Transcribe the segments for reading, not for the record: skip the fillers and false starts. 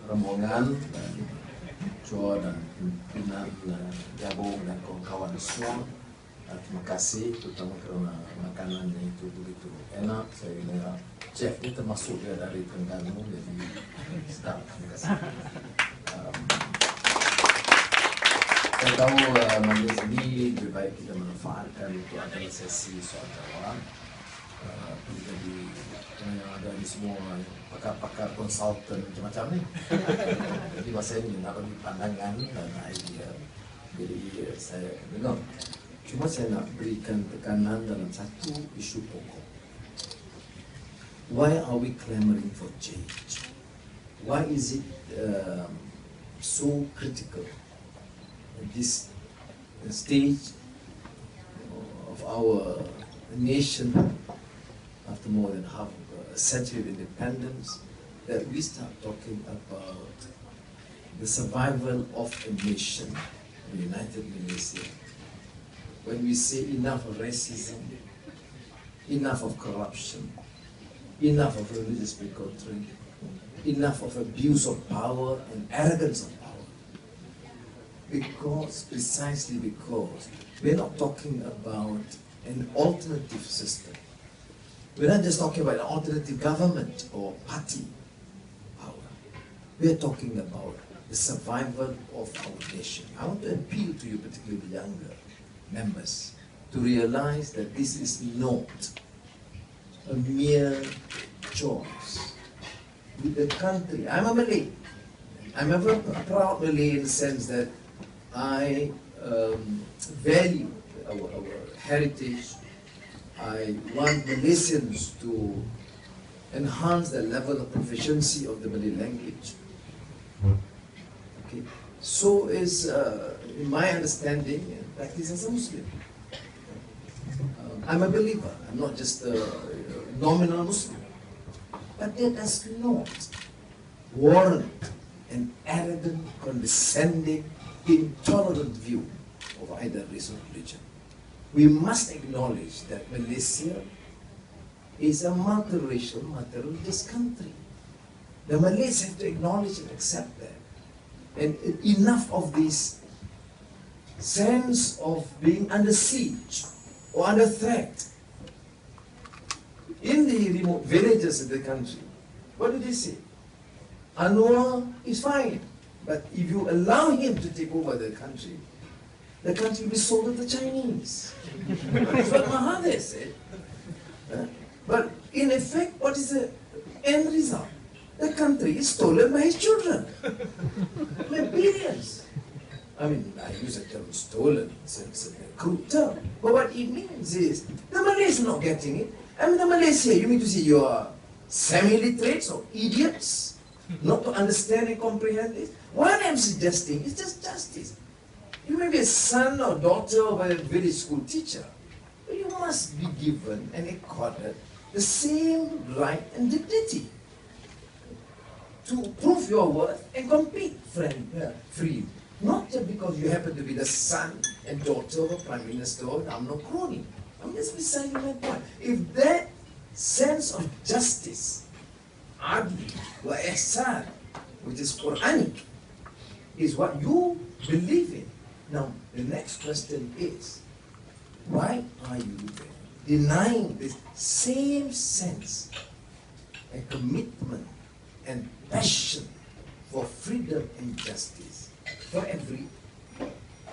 rombongan dan Chua dan pimpinan Jabung dan kawan-kawan semua. Terima kasih terutama kerana makanannya itu begitu enak. Saya kira chef ini termasuk dia dari Terengganu, jadi sedap. Terima kasih. Saya tahu majlis ini lebih baik kita manfaatkan untuk ada sesi soal jawab. Jadi yang ada di semua pakar-pakar konsultan macam-macam ni. Jadi masa ini nak bagi pandangan dan idea. Jadi saya dengar. Cuma saya nak berikan tekanan dalam satu isu pokok. Why are we clamoring for change? Why is it so critical at this stage of our nation, after more than half a century of independence, that we start talking about the survival of a nation, the United Malaysia? When we say enough of racism, enough of corruption, enough of religious bigotry, enough of abuse of power and arrogance of power. Precisely because we're not talking about an alternative system. We're not just talking about an alternative government or party power. We're talking about the survival of our nation. I want to appeal to you, particularly the younger members, to realize that this is not a mere choice. With the country, I'm a Malay. I'm a proud Malay in the sense that I value our heritage. I want Malaysians to enhance the level of proficiency of the Malay language. Okay. So is, in my understanding and practice as a Muslim. I'm a believer. I'm not just a nominal Muslim. But that does not warrant an arrogant, condescending, intolerant view of either race or religion. We must acknowledge that Malaysia is a multiracial, multireligious country. The Malays have to acknowledge and accept that. And enough of this sense of being under siege or under threat. In the remote villages of the country, what do they say? Anwar is fine, but if you allow him to take over the country will be sold to the Chinese. That's what Mahathir said. But in effect, what is the end result? The country is stolen by his children. By billions. I mean, I use the term stolen since it's a crude term. But what it means is, the Malays are not getting it. I mean, the Malays here, you mean to say you are semi-literates or idiots? Not to understand and comprehend this? What I'm suggesting is just justice. You may be a son or daughter of a village school teacher, but you must be given and accorded the same right and dignity to prove your worth and compete freely. Not just because you happen to be the son and daughter of a prime minister or an UMNO crony. I'm just reciting my point. If that sense of justice, adli, wa ihsan, which is Quranic, is what you believe in, now the next question is, why are you denying this same sense and commitment and passion for freedom and justice for every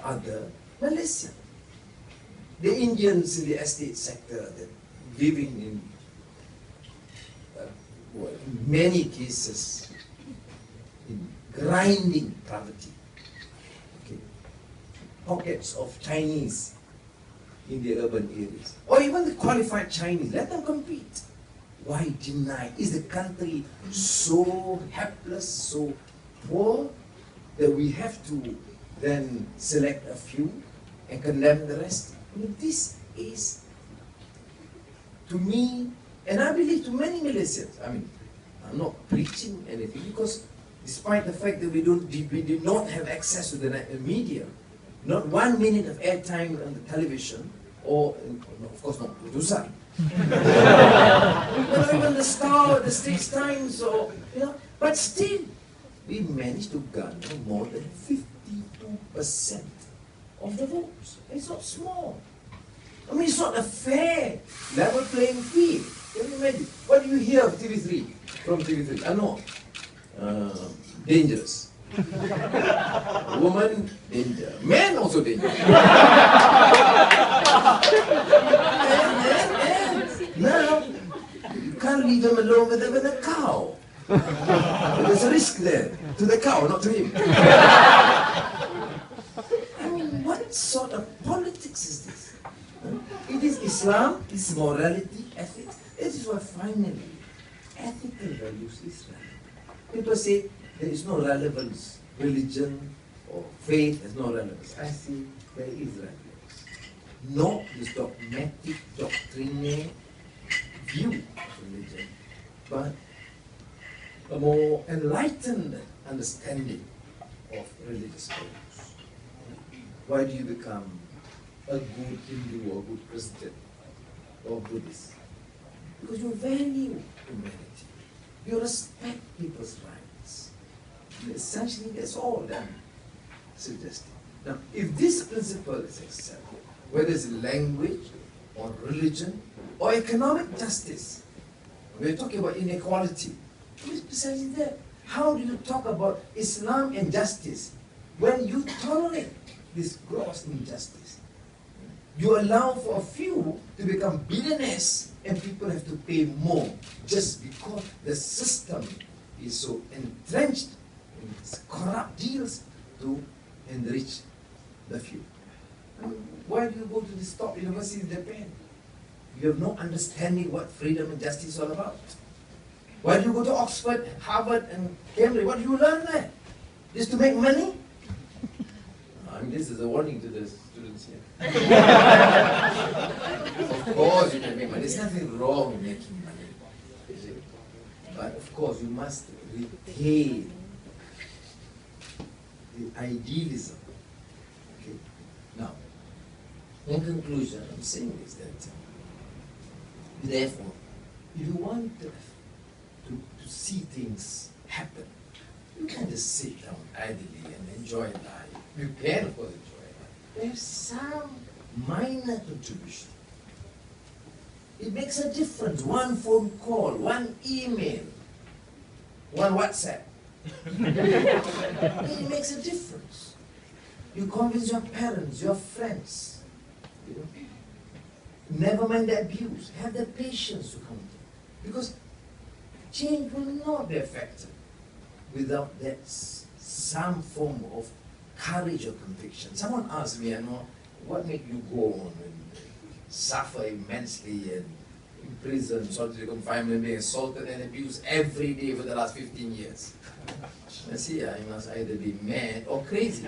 other Malaysian? The Indians in the estate sector that living in many cases in grinding poverty. Okay. Pockets of Chinese in the urban areas, or even the qualified Chinese, let them compete. Why deny? Is the country so helpless, so poor, that we have to then select a few and condemn the rest? I mean, this is, to me, and I believe to many Malaysians, I mean, I'm not preaching anything, because despite the fact that we did not have access to the media, not 1 minute of airtime on the television, or, of course, not Putusan. Not even the Star, the Straits Times, or, you know, but still, we managed to garner more than 52% of the votes. It's not small. I mean, it's not a fair level playing field. Can you imagine? What do you hear of TV3? From TV3? I know. Dangerous. Woman, danger. Man, also dangerous. and now, you can't leave them alone with a cow. There's a risk there. To the cow, not to him. I mean, what sort of politics is this? It is Islam, it's morality, ethics. This is what finally, ethical values is relevant. People say there is no relevance, religion or faith has no relevance. I say there is relevance. Not this dogmatic, doctrinaire view of religion, but a more enlightened understanding of religious values. Why do you become a good Hindu or a good Christian or Buddhist? Because you value humanity. You respect people's rights. And essentially, that's all that I'm suggesting. Now, if this principle is accepted, whether it's language or religion or economic justice, we're talking about inequality. It's precisely that. How do you talk about Islam and justice when you tolerate this gross injustice? You allow for a few to become billionaires and people have to pay more just because the system is so entrenched in corrupt deals to enrich the few. I mean, why do you go to this top university in Japan? You have no understanding what freedom and justice is all about. Why do you go to Oxford, Harvard, and Cambridge? What do you learn there? Just to make money? I mean, this is a warning to the students here. Of course you can make money. There's nothing wrong in making money. Is it? But of course you must retain the idealism. Okay? Now, in conclusion, I'm saying is that therefore, if you want to see things happen, you can't just sit down idly and enjoy life. You can, of course, enjoy life. There's some minor contribution. It makes a difference. One phone call, one email, one WhatsApp. It makes a difference. You convince your parents, your friends. You know? Never mind the abuse. Have the patience to come to. Because change will not be effective without that some form of courage or conviction. Someone asked me, what made you go on and suffer immensely and in prison, solitary confinement, being assaulted and abused every day for the last 15 years? I see, I must either be mad or crazy.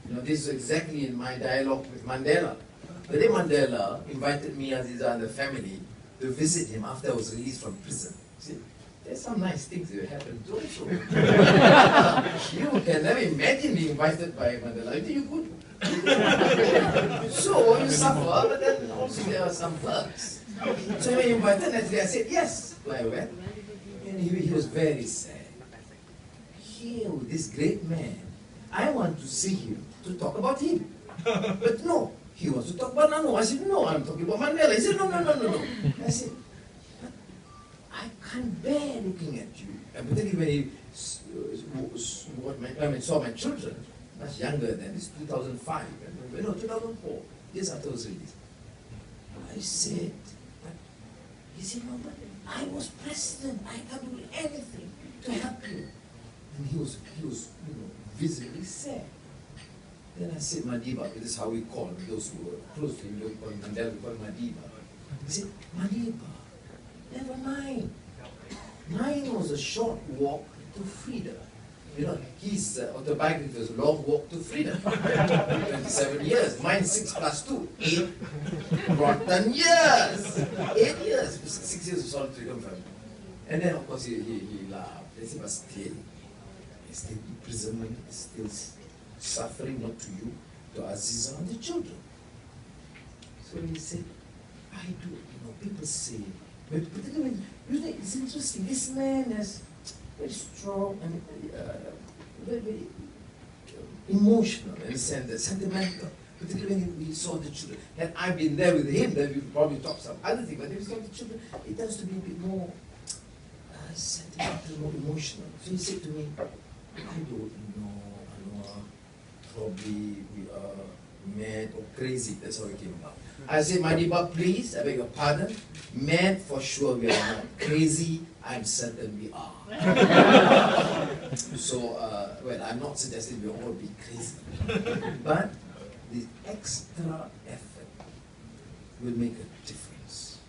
This is exactly in my dialogue with Mandela. The day Mandela invited me, Aziza, and the family to visit him after I was released from prison. See, there's some nice things that happen too. So. You can never imagine being invited by Mandela. I think you could. So you suffer, but then also there are some perks. So when you invited, naturally I said yes. So I went, and he was very sad. Here, this great man, I want to see him to talk about him. But no, he wants to talk about Anwar. I said, no, I'm talking about Mandela. He said, no. I said, but I can't bear looking at you. And particularly when he saw my children, much younger than this, 2005, 2004, years after I was released. I said, but he said, no, but I was president. I can't do anything to help you. And he was visibly sad. Then I said, Madiba, this is how we call those who were close to him, we call Mandela, we call Madiba. He said, Madiba, never mind. Mine was a short walk to freedom. His autobiography was a long walk to freedom. 27 years. Mine 6 plus 2. 8 rotten years. 8 years. 6 years of solitary confinement. And then, of course, he laughed. He said, but still, imprisonment is still suffering, not to you, to Aziza and the children. So he said, I do. People say, but it's interesting. This man has very strong and very emotional in a sense, that sentimental. Particularly when we saw the children. Had I been there with him, then we probably talked some other thing. But if we saw the children, it tends to be a bit more sentimental, more emotional. So he said to me, I don't know, Anwar, probably we are mad or crazy. That's how it came about. I said, Madiba, please, I beg your pardon. Mad, for sure we are not. Crazy, I'm certain we are. So, well, I'm not suggesting we all be crazy. But the extra effort will make a difference.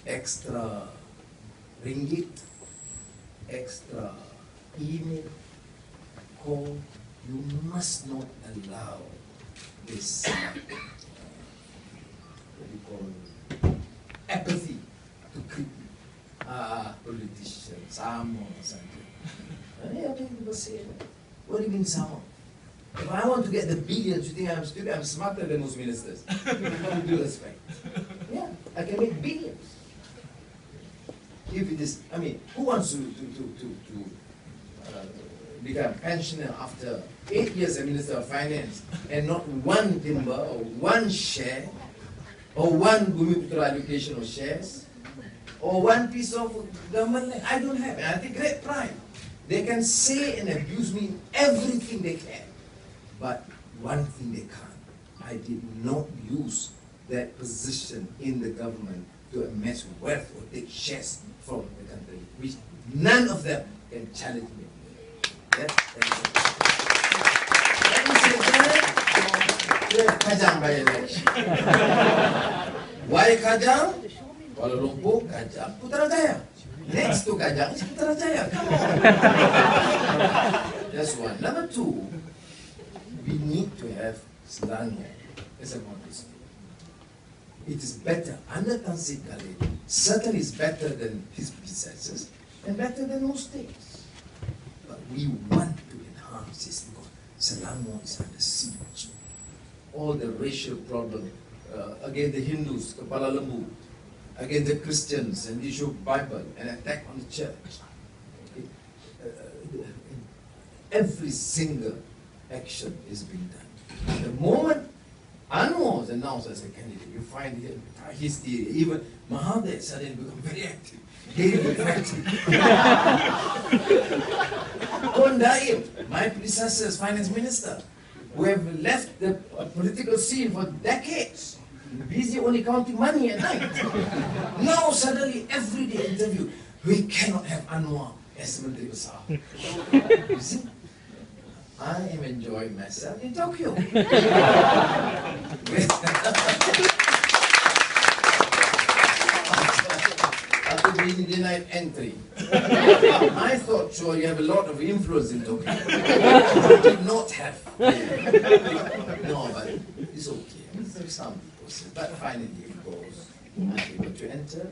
Extra ringgit, extra email, call. You must not allow this what do you call apathy to creep in. Politicians, sama saja. People say, what do you mean sama? If I want to get the billions, you think I'm stupid? I'm smarter than most ministers. With due respect. Yeah, I can make billions. If it is, I mean, who wants to become pensioner after 8 years as Minister of Finance and not one timber or one share or one Bumiputra educational shares or one piece of government land? I don't have it. I take great pride. They can say and abuse me everything they can. But one thing they can't, I did not use that position in the government to amass wealth or take shares from the country, which none of them can challenge me. That is Kajang by election. Why Kajang? Kuala Lumpur, Kajang, Putrajaya. Next to Kajang is Putrajaya. Come on. That's one. Number two, we need to have Selangor as a model state. It is better, under Tan Sri Khalid, certainly is better than his predecessors and better than most states. But we want to enhance this because Selangor is under siege. All the racial problem against the Hindus, Kepala Lembu, against the Christians and the issue of Bible and attack on the church. Every single action is being done. The moment Anwar was announced as a candidate, you find his theory, even Mahathir suddenly become very active, very active. Kondaim, my predecessor as finance minister, who have left the political scene for decades, busy only counting money at night. Now suddenly everyday interview, we cannot have Anwar as Menteri Besar. You see? I am enjoying myself in Tokyo. After being denied entry. I thought, sure, you have a lot of influence in Tokyo. I did not have. No, but it's okay. There's some people say, but finally it goes. I'm able to enter.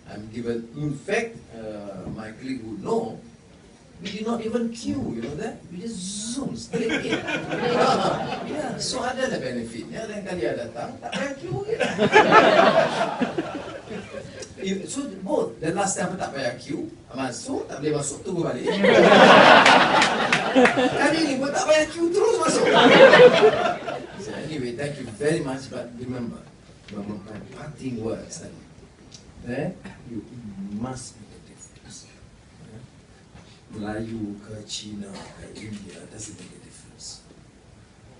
I'm given, in fact, my colleague would know, we did not even queue, you know that? We just zoom straight in. Yeah, so ada lah benefit. Ya, lain kali ada datang, tak payah queue. So both, the last time tak payah queue, masuk, tak boleh masuk, tunggu balik. Kali ni pun tak payah queue, terus masuk. So anyway, thank you very much, but remember, my parting words, that you must make a difference. Melayu ke China ke India, doesn't make a difference.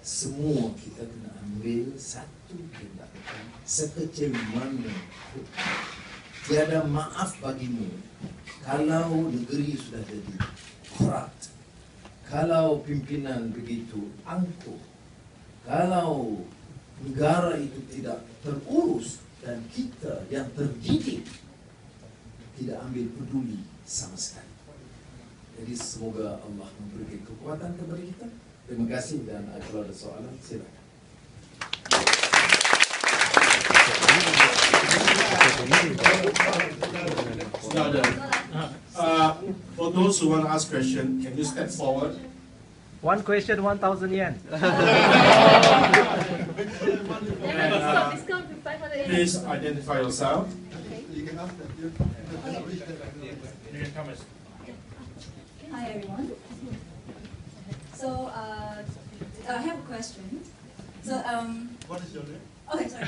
Semua kita kena ambil satu tindakan sekecil mana pun. Tiada maaf bagimu kalau negeri sudah jadi corrupt, kalau pimpinan begitu angkuh, kalau negara itu tidak terurus dan kita yang terdidik tidak ambil peduli sama sekali. Jadi semoga Allah memberi kekuatan kepada kita. Terima kasih dan kalau ada soalan silakan. For those who want to ask questions, can you step forward? One question, 1,000 yen. Please identify yourself. Hi everyone. So I have a question. So What is your name? okay, sorry.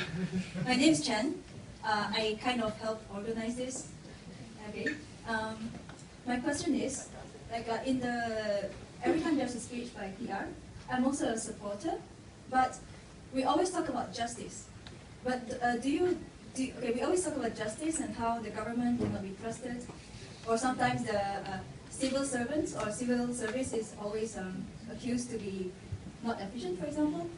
My name is Chen. I kind of help organize this. Okay. My question is, like every time there's a speech by PR, I'm also a supporter, but we always talk about justice. But okay, we always talk about justice and how the government cannot be trusted, or sometimes the civil servants or civil service is always accused to be not efficient, for example.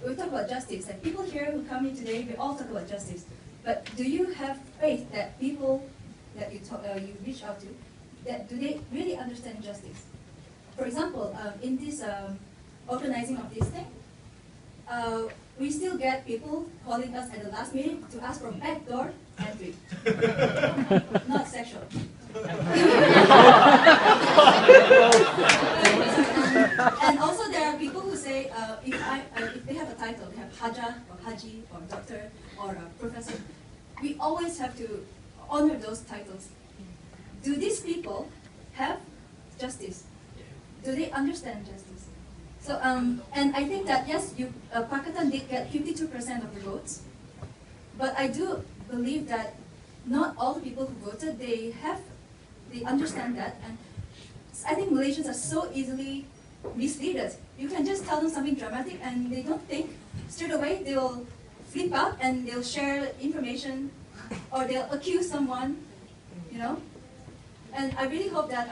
We talk about justice. Like people here who come in today, we all talk about justice. But do you have faith that people that you reach out to, that do they really understand justice? For example, in this organizing of this thing, we still get people calling us at the last minute to ask for backdoor entry, not sexual. And also there are people who say if they have a title, they have Haja or Haji or Doctor or Professor, we always have to honor those titles. Do these people have justice? Do they understand justice? So and I think that yes, Pakistan did get 52% of the votes, but I do believe that not all the people who voted they understand that, and I think Malaysians are so easily misled. You can just tell them something dramatic and they don't think straight away. They'll flip out and they'll share information or they'll accuse someone, you know. And I really hope that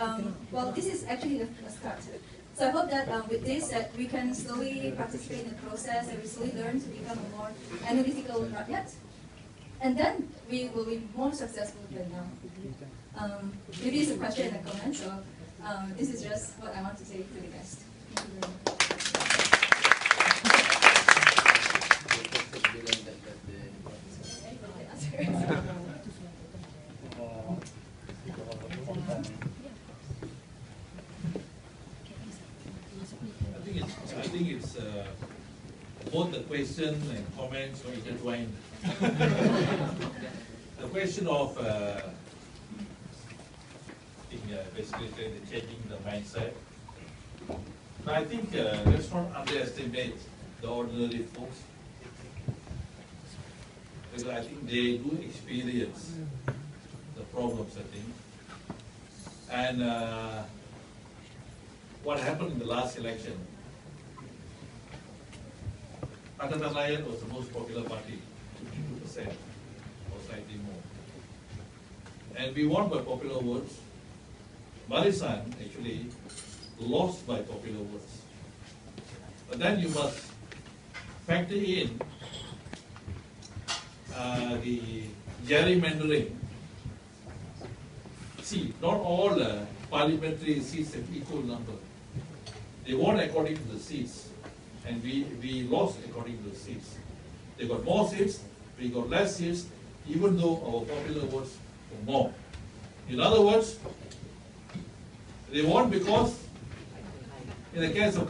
well, this is actually a start. So I hope that with this that we can slowly participate in the process and we slowly learn to become a more analytical rakyat. And then we will be more successful than now. Maybe it's a question and a comment, so this is just what I want to say to the guest. Thank you very much. I think it's both the question and comments are intertwined. The question of basically the changing the mindset. I think let's not underestimate the ordinary folks, because I think they do experience the problems, I think. And what happened in the last election, Pakistan Raya was the most popular party, 52% or slightly more. And we won by popular votes. Barisan actually lost by popular votes. But then you must factor in the gerrymandering. See, not all parliamentary seats have equal number. They won according to the seats, and we lost according to the seats. They got more seats, we got less seats, even though our popular votes were more. In other words, they won because, in the case of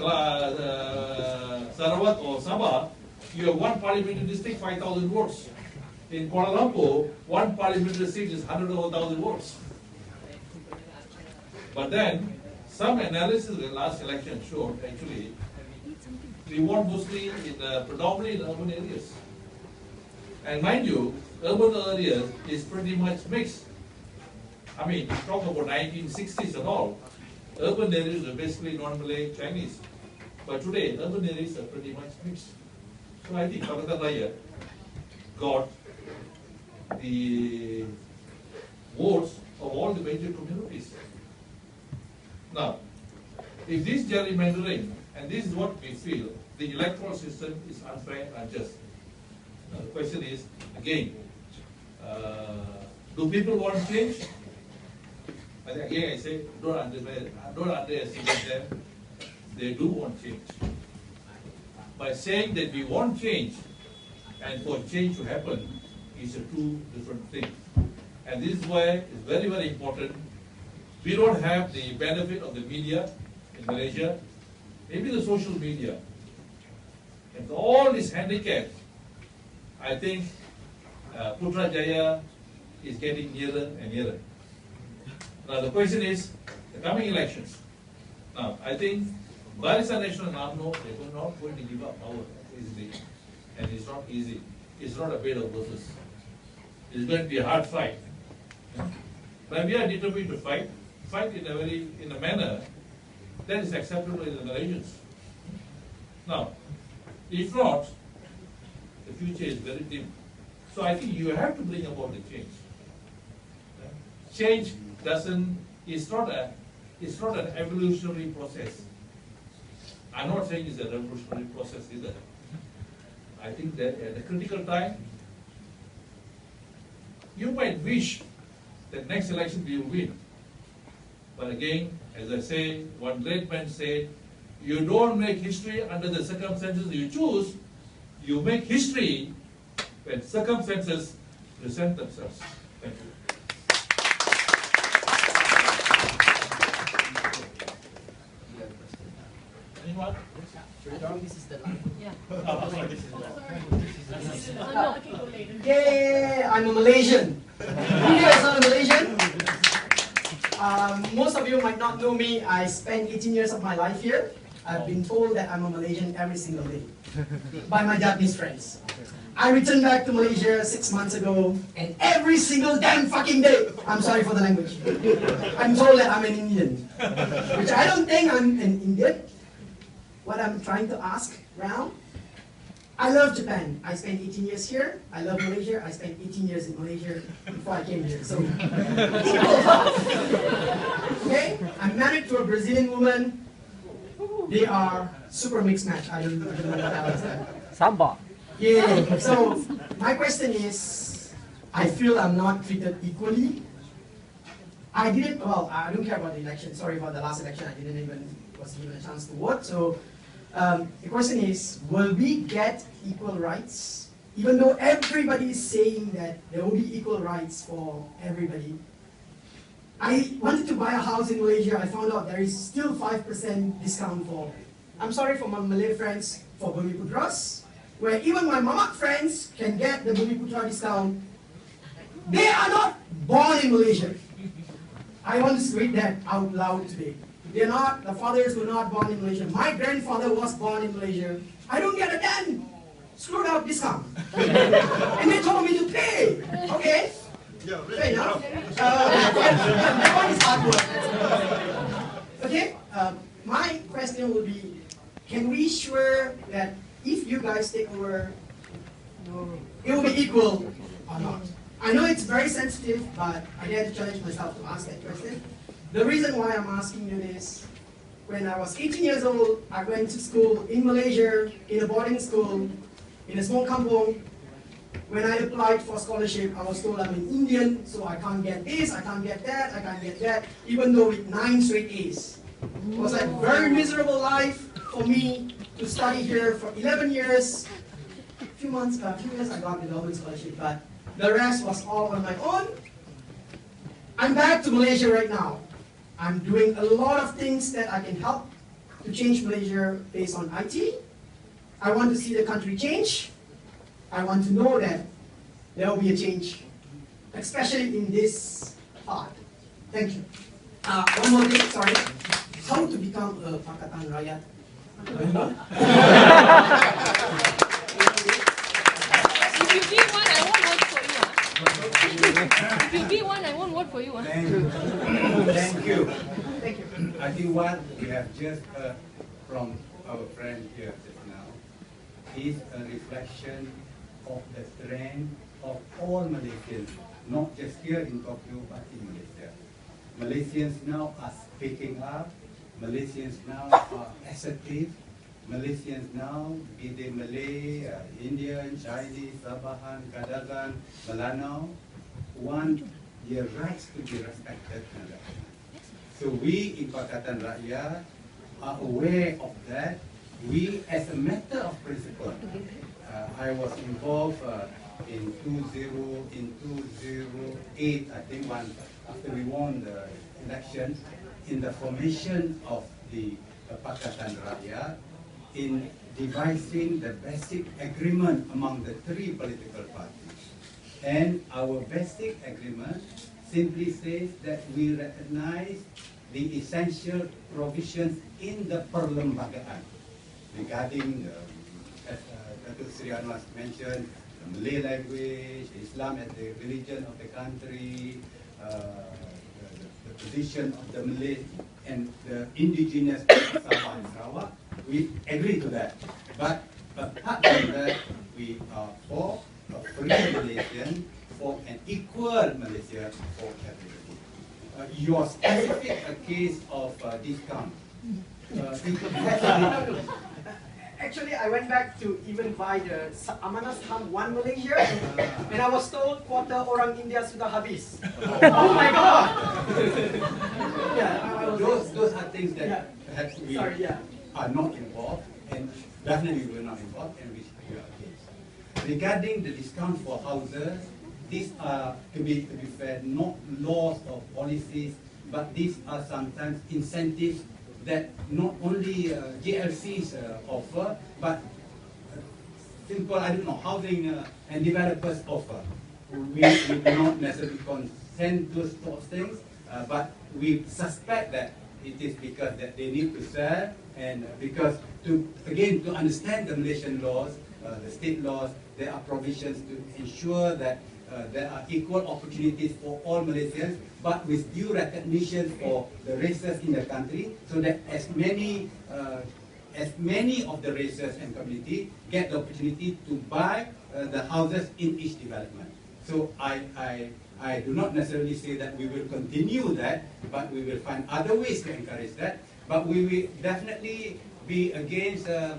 Sarawak or Sabah, you have one parliamentary district, 5,000 votes. In Kuala Lumpur, one parliamentary seat is 100,000 votes. But then, some analysis in the last election showed actually we won mostly predominantly in urban areas. And mind you, urban areas is pretty much mixed. I mean, talk about 1960s and all. Urban areas are basically non-Malay Chinese. But today, urban areas are pretty much mixed. So I think Pakistan Raya got the votes of all the major communities. Now, if this gerrymandering, and this is what we feel, the electoral system is unfair and unjust. Now, the question is, again, do people want change? Again, I say, don't underestimate them. They do want change. By saying that we want change, and for change to happen, is a two different things. And this is why it's very, very important. We don't have the benefit of the media in Malaysia, maybe the social media. And all these handicaps, I think Putrajaya is getting nearer and nearer. Now the question is, the coming elections. Now, I think Barisan Nasional and UMNO, they are not going to give up power easily. And it's not easy. It's not a bed of roses. It's going to be a hard fight. But we are determined to fight in a manner that is acceptable to the Malaysians. Now, if not, the future is very dim. So I think you have to bring about the change. Change is not an evolutionary process. I'm not saying it's a revolutionary process either. I think that at a critical time, you might wish that next election we will win. But again, as I say, one great man said, you don't make history under the circumstances you choose, you make history when circumstances present themselves. Thank you. Anyone? This is the line. Yeah. Oh, sorry, this is No, okay, go later. Yeah, I'm a Malaysian. Who here is not a Malaysian? Most of you might not know me. I spent 18 years of my life here. I've been told that I'm a Malaysian every single day by my Japanese friends. I returned back to Malaysia 6 months ago, and every single damn fucking day, I'm sorry for the language, I'm told that I'm an Indian, which I don't think I'm an Indian. What I'm trying to ask now, I love Japan. I spent 18 years here. I love Malaysia. I spent 18 years in Malaysia before I came here. So, okay, I'm married to a Brazilian woman. They are super mixed match. I don't know what that is. Samba. Yeah, so my question is, I feel I'm not treated equally. I don't care about the election. Sorry about the last election. I wasn't given a chance to vote. So the question is, will we get equal rights? Even though everybody is saying that there will be equal rights for everybody. I wanted to buy a house in Malaysia. I found out there is still 5% discount for, I'm sorry for my Malay friends, for Bumiputras, where even my Mamak friends can get the Bumiputra discount. They are not born in Malaysia. I want to read that out loud today. They're not, the fathers were not born in Malaysia. My grandfather was born in Malaysia. I don't get a damn screwed up discount. And they told me to pay. Okay? Fair enough. That one is hard work. Okay? My question would be, can we sure that if you guys take over, it will be equal or not? I know it's very sensitive, but I dare to challenge myself to ask that question. The reason why I'm asking you this, when I was 18 years old, I went to school in Malaysia, in a boarding school, in a small kampong. When I applied for scholarship, I was told I'm an Indian, so I can't get this, I can't get that, I can't get that, even though with 9 straight A's. It was a very miserable life for me to study here for 11 years. A few years I got the Melbourne scholarship, but the rest was all on my own. I'm back to Malaysia right now. I'm doing a lot of things that I can help to change Malaysia based on IT. I want to see the country change. I want to know that there will be a change, especially in this part. Thank you. One more thing, sorry. How to become a Pakatan Rakyat? If you be one, I won't vote for you. If you be one, I won't vote for you. Thank you. Thank you. Thank you. I think what we have just heard from our friend here just now is a reflection of the trend of all Malaysians, not just here in Tokyo, but in Malaysia. Malaysians now are speaking up. Malaysians now are assertive. Malaysians now, be they Malay, Indian, Chinese, Sabahan, Kadagan, Melanau, want their rights to be respected and recognized. So we in Pakatan Rakyat are aware of that. We, as a matter of principle, I was involved in 2008, I think, after we won the election, in the formation of the Pakatan Rakyat, in devising the basic agreement among the 3 political parties. And our basic agreement simply says that we recognize the essential provisions in the perlembagaan regarding, as Dr. Sri Anwar mentioned, the Malay language, Islam as the religion of the country, the position of the Malay and the indigenous Sabah and Sarawak. We agree to that. But apart from that, we are for a free Malaysian, for an equal Malaysia for everybody. Your specific case of discount. Actually, I went back to even buy the Amanah Saham One Malaysia, and I was told quarter orang India sudah habis. Oh my God! Yeah, those are things that Yeah. perhaps we Sorry, yeah. are not involved, and definitely we are not involved, and we are against. Regarding the discount for houses, these are, to be fair, not laws or policies, but these are sometimes incentives that not only GLCs offer, but simple, I don't know, housing and developers offer. We do not necessarily consent to those things, but we suspect that it is because that they need to sell, and because to understand the Malaysian laws, the state laws, there are provisions to ensure that there are equal opportunities for all Malaysians, but with due recognition for the races in the country, so that as many of the races and community get the opportunity to buy the houses in each development. So I do not necessarily say that we will continue that, but we will find other ways to encourage that. But we will definitely be against the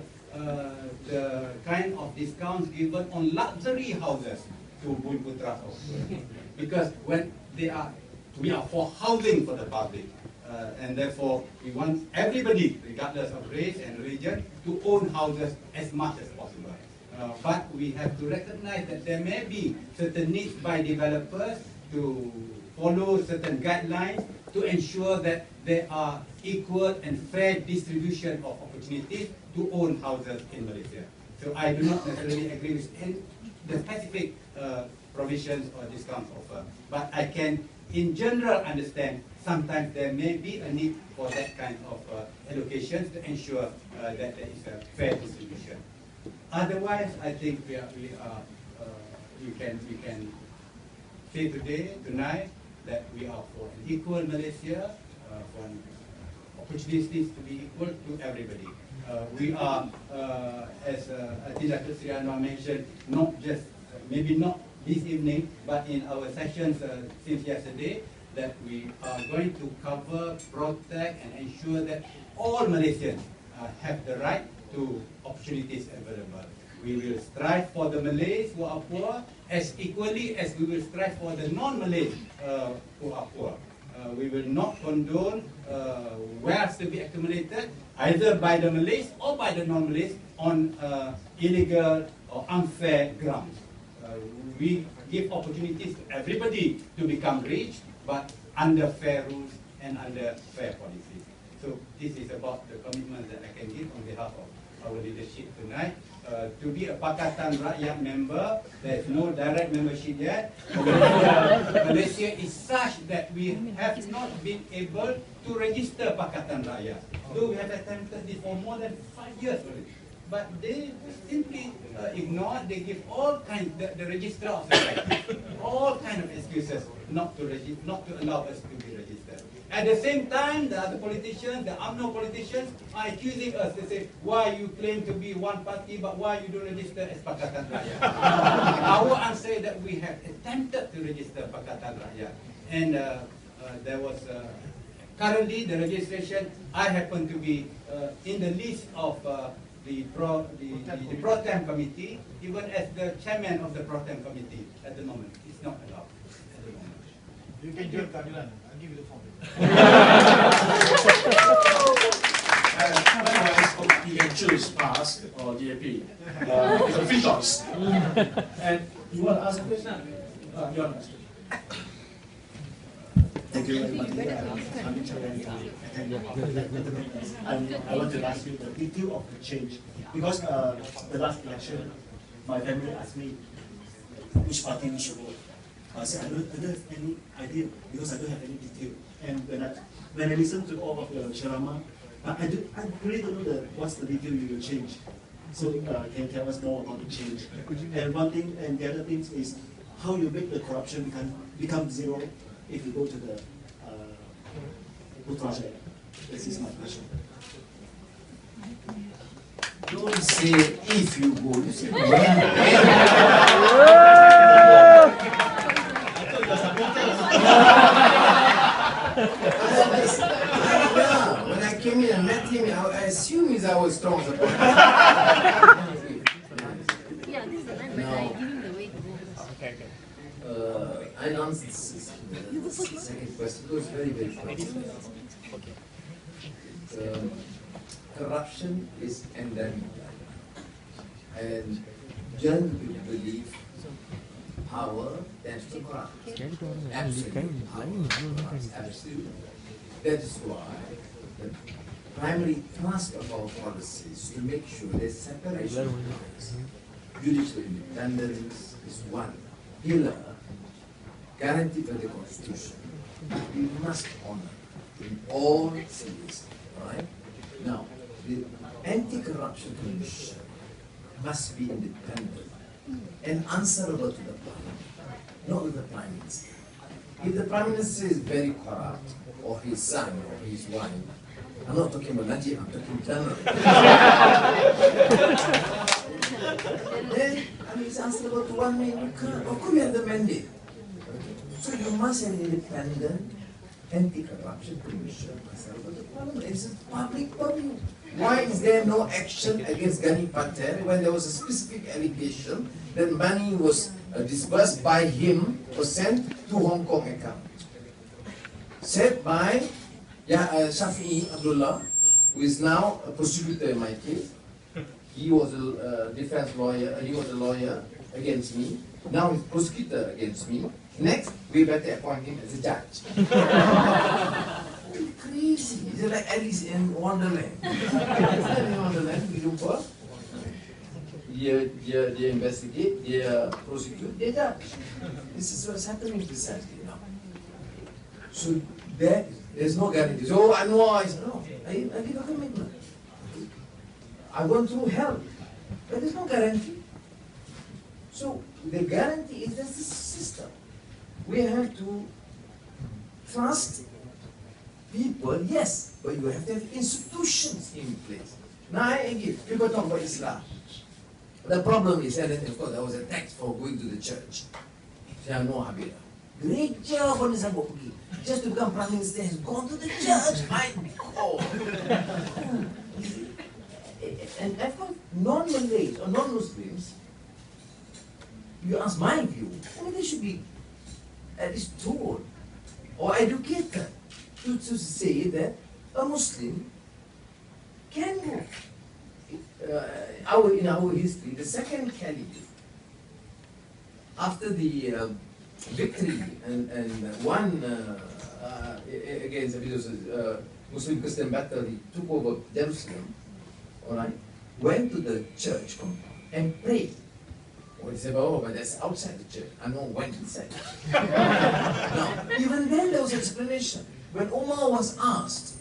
kind of discounts given on luxury houses to Bumi Putra, because when we are for housing for the public, and therefore we want everybody, regardless of race and religion, to own houses as much as possible. But we have to recognize that there may be certain needs by developers to follow certain guidelines to ensure that there are equal and fair distribution of opportunities to own houses in Malaysia. So I do not necessarily agree with the specific provisions or discounts offered, but I can in general understand sometimes there may be a need for that kind of allocations to ensure that there is a fair distribution. Otherwise, I think we can say tonight that we are for an equal Malaysia, for opportunities to be equal to everybody. We are, as I think Dr. Sri Anwar mentioned, not just maybe not this evening, but in our sessions since yesterday, that we are going to cover, protect, and ensure that all Malaysians have the right to opportunities available. We will strive for the Malays who are poor as equally as we will strive for the non-Malays who are poor. We will not condone wealth to be accumulated either by the Malays or by the non-Malays on illegal or unfair grounds. We give opportunities to everybody to become rich, but under fair rules and under fair policies. So this is about the commitment that I can give on behalf of our leadership tonight. To be a Pakatan Rakyat member, there is no direct membership yet. Malaysia is such that we have not been able to register Pakatan Rakyat. Though we have attempted this for more than 5 years already. But they simply ignore, they give all kinds, the registrar of society, all kinds of excuses not to allow us to be registered. At the same time, the other politicians, the UMNO politicians, are accusing us. They say, why you claim to be one party, but why you don't register as Pakatan Rakyat? Our answer is that we have attempted to register Pakatan Rakyat. And there was, currently the registration, I happen to be in the list of the Pro Tem Committee, even as the chairman of the Pro Tem Committee at the moment. It's not allowed at the moment. You can join Kadilan. I'll give you the form. Otherwise, you can choose PAS or DAP. It's a free choice. And you want to ask a question? You want to ask. Thank you very much. I want to ask you the detail of the change, because the last election, my family asked me which party we should vote. I said I don't have any idea because I don't have any detail. And when I listen to all of your ceramah, I really don't know what's the detail you will change. So can you tell us more about the change? And one thing, and the other thing is how you make the corruption become zero if you go to the Putra Jaya. This is my question. Don't say if you go, you say when. When I came in and met him, I assumed I was strong support. Yeah, this is the time when I give him the way to go. Okay, okay. I announced the second question. It was very, very important. Corruption is endemic. And young people believe power tends to corrupt. Absolute power corrupts. Absolute. That is why the primary thrust of our policy is to make sure there's separation of powers. Judicial independence is one pillar guaranteed by the Constitution. We must honor in all seriousness. Right? Now, the Anti-Corruption Commission must be independent and answerable to the Parliament, not to the Prime Minister. If the Prime Minister is very corrupt, or his son, or his wife, I'm not talking about Najib, I'm talking generally. Then, he's answerable to one man, you can't. Of course, you have the mandate. So you must have an independent Anti-Corruption Commission answerable to the Parliament. It's a public body. Why is there no action against Ghani Patel when there was a specific allegation that money was disbursed by him or sent to Hong Kong account? Said by Shafi'i Abdullah, who is now a prosecutor in my case. He was a defense lawyer, he was a lawyer against me. Now he's prosecutor against me. Next, we better appoint him as a judge. Crazy. It's like Alice in Wonderland. In Wonderland, we jumpa. Dia investigate, dia prosecute, dia judge. This is what's happening precisely now. So there's no guarantee. So Anwar is no. I give a commitment. I went through hell, but there's no guarantee. So the guarantee is that's the system. We have to trust people, yes, but you have to have institutions in place. Now I agree, people talk about Islam. The problem is, and of course there was a tax for going to the church. Saya no habis. Gereja pun disambut pergi. Just to become Prime Minister has gone to the church. My God. And of course, non-Malays or non-Muslims, you ask my view, I mean, they should be at least told or educated to say that a Muslim can go. In our history, the second caliph, after the victory and won against the Muslim-Christian battle, he took over Jerusalem, all right, went to the church compound and prayed. Well, he said, oh, but that's outside the church. I know went inside. Now, even then there was explanation. When Umar was asked,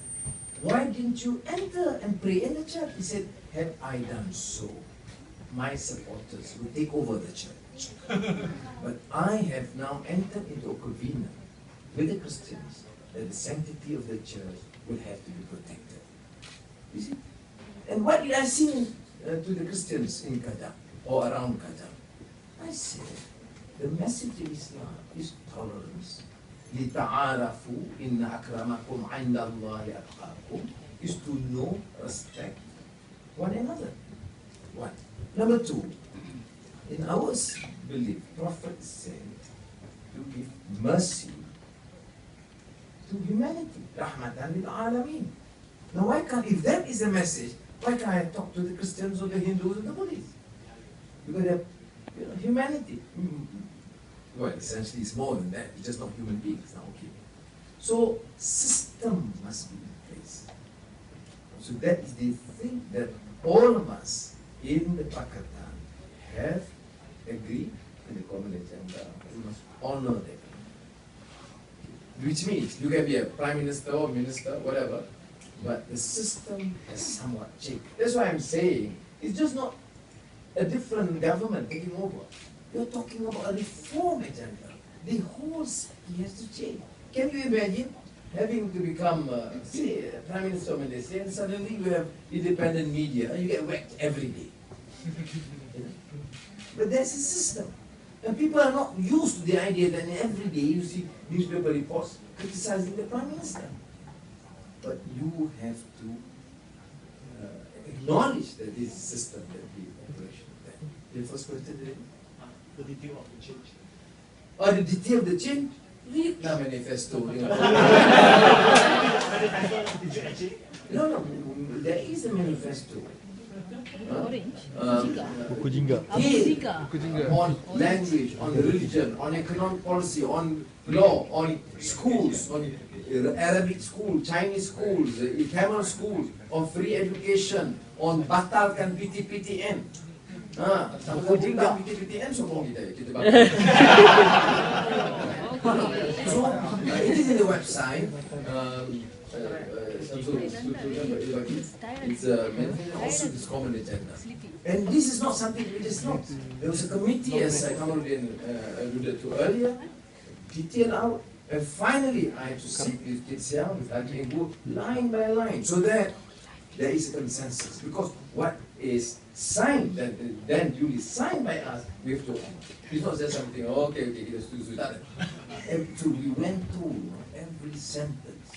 why didn't you enter and pray in the church? He said, had I done so, my supporters would take over the church. But I have now entered into a covenant with the Christians that the sanctity of the church will have to be protected. You see? And what did I say to the Christians in Qatar or around Qatar? I said, the message of Islam is tolerance. لِتَعَارَفُوا إِنَّ أَكْرَمَكُمْ عِنْدَ اللَّهِ أَتْقَاكُمْ is to know, respect one another. One. Number two, in our belief, Prophet said to give mercy to humanity. Rahmatan lil alameen. Now why can't, if that is the message, why can't I talk to the Christians or the Hindus or the Buddhists? Because they're humanity. Well, essentially it's more than that. It's just not human beings now, okay. So system must be in place. So that is the thing that all of us in the Pakatan have agreed in the common agenda. We must honor that. which means you can be a prime minister or minister, whatever, but the system has somewhat changed. That's why I'm saying it's just not a different government taking over. You're talking about a reform agenda. The whole system has to change. Can you imagine having to become, say, Prime Minister of Malaysia, and suddenly you have independent media, and you get whacked every day? You know? But there's a system. And people are not used to the idea that every day you see newspaper reports criticizing the Prime Minister. But you have to acknowledge that this system that the operation there. The first question is the detail of the change. Oh, the detail of the change? Read the manifesto. No, there is a manifesto. Buku jingga. On language, on religion, on economic policy, on law, on schools, on Arabic school, Chinese schools, Tamil schools, on free education, on batalkan PTPTN. Buku jingga. PTPTN sokong kita batal. So it is in the website. It's also this common agenda. And this is not something which is not. There was a committee, as Kamaluddin alluded to earlier, detailed out, and finally I had to sit with Kitsia, with Haji Enggu, line by line, so that there is a consensus. Because what is signed, then duly signed by us, we have to, it's not just something, okay, let's do that. And so we went through every sentence.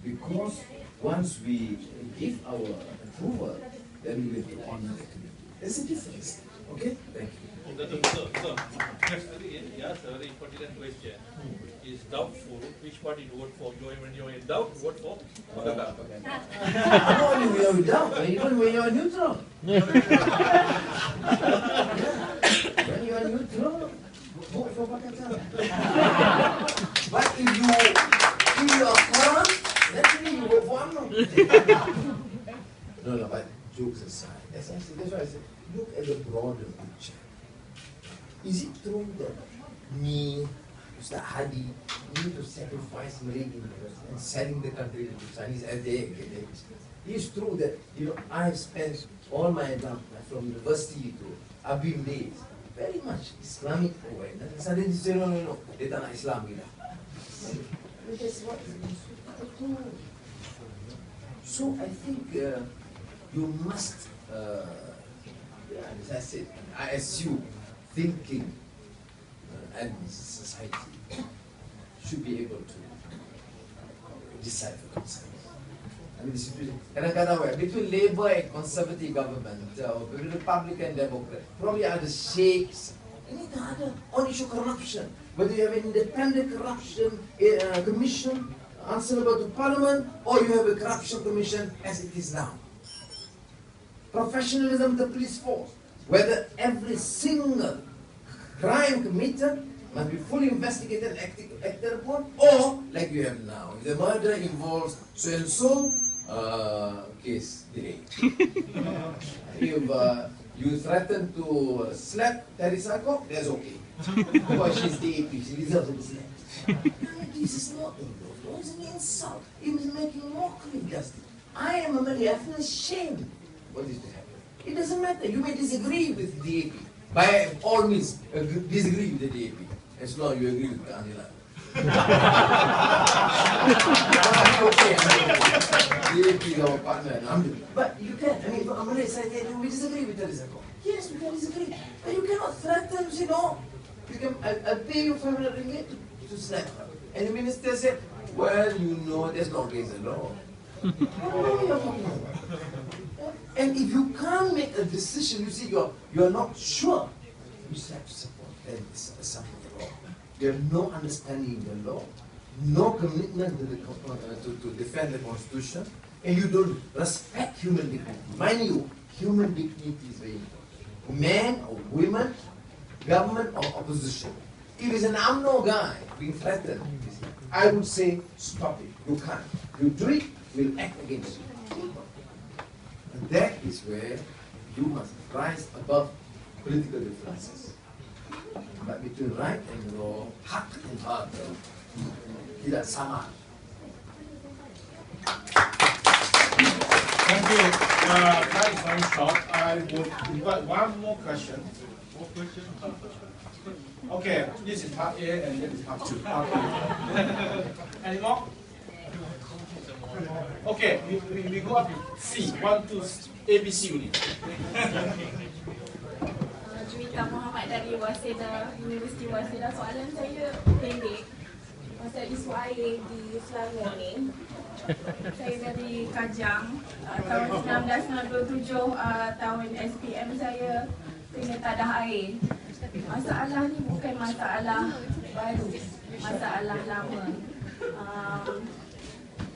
Because once we give our approval, then we will be honor the committee. There's a difference. Okay? Thank you. So, yes, a very important question. Is doubtful which party to vote for? When you're in doubt, vote for? Not only when you're in doubt, even when you're neutral. When you're neutral, vote for Pakatan. But if you are current, naturally you vote for UMNO. No, but jokes aside, that's why I said, look at the broader picture. Is it true that me, Mr. Hadi, need to sacrifice Malay interests and selling the country to Chinese as they get it? It is true that I have spent all my life from university to Abim days very much Islamic awareness. And suddenly you say, no, they don't like Islam. That's what so I think you must, as I said, I assume thinking and society should be able to decide for themselves. I mean, kadang-kadang between Labour and Conservative government, between Republican and Democrat, probably are the shapes. Any other on issue corruption, whether you have an independent corruption commission answerable to Parliament, or you have a corruption commission as it is now. Professionalism of the police force, whether every single crime committed must be fully investigated and acted upon, or like you have now, if the murder involves so and so, case delayed. If you threaten to slap Teresa Kok, that's okay. Because she's the AP, she deserves to be slapped. This is not it's an insult. It is making mockery of justice. I am a Malay, I feel ashamed for this to happen. It doesn't matter. You may disagree with the AP. By all means, disagree with the DAP, as long as you agree with Anila. DAP is our partner, but you can, from a Malay side, we disagree with Teresa Kok. Yes, we can disagree. But you cannot threaten to say, no, I'll pay you 500 ringgit to slap her. And the minister said, well, there's no reason law. And if you can't make a decision, you see, you're not sure, you have to support. Then it's something wrong. You have no understanding of the law, no commitment to defend the Constitution, and you don't respect human dignity. Mind you, human dignity is very important. Man or women, government or opposition. If it's an UMNO guy being threatened, I would say, stop it. You can't. You do it, we'll act against you. And that is where you must rise above political differences. But between right and wrong, haq and hard, tidak sama. Thank you. Time is very short. I would invite one more question. Okay, this is part A and this is part 2. Any more? Okay, we go up to C. 1, 2, ABC unit. Juwita Muhammad dari Waseda, Universiti Waseda. Soalan saya pendek pasal isu air di Selangor ni. Saya dari Kajang, tahun 1997, tahun SPM saya kena tadah air. Masalah ni bukan masalah baru, masalah lama.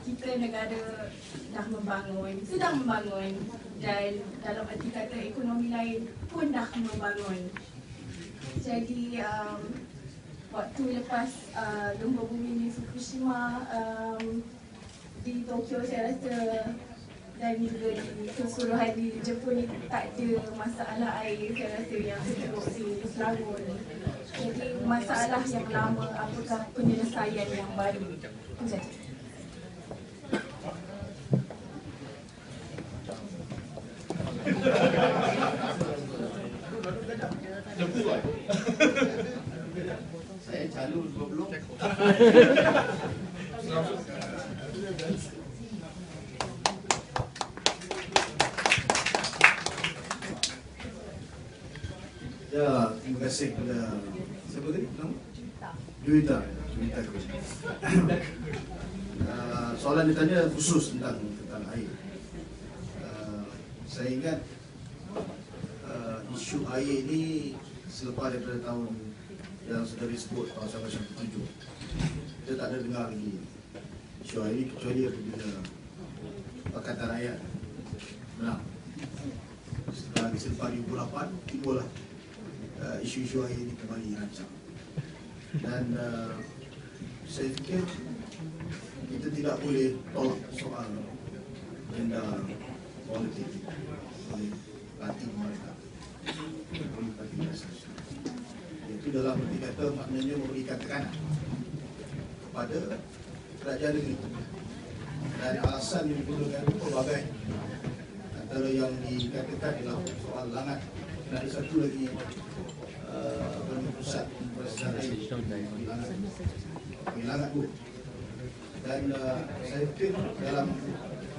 Kita negara dah membangun, sedang membangun, dan dalam arti kata ekonomi lain pun dah membangun. Jadi waktu lepas gempa bumi di Fukushima di Tokyo, saya rasa, dan juga di keseluruhan di Jepun ni tak ada masalah air, saya rasa, yang teruk di Selangor ni. Jadi masalah yang lama, apakah penyelesaian yang baru? Itu saja. Saya calon belum. Ya, terima kasih kepada siapa tadi nama? Juwita. Soalan ditanya khusus tentang air. Saya ingat isu air ini selepas daripada tahun yang sudah disebut tahun 1997, kita tak ada dengar lagi isu air ini kecuali apabila Pakatan Rakyat menang. Setelah selepas 2008 timbullah isu-isu air ini kembali rancang. Dan saya fikir kita tidak boleh tolak soal agenda politik oleh parti pemerintah, oleh parti asasi. Itu dalam arti kata maknanya memberikan tekanan kepada kerajaan negeri. Dan alasan yang digunakan itu pelbagai. Antara yang dikatakan adalah soal langat. Dan ada satu lagi pusat pemeriksaan air di langat dua. Dan saya fikir dalam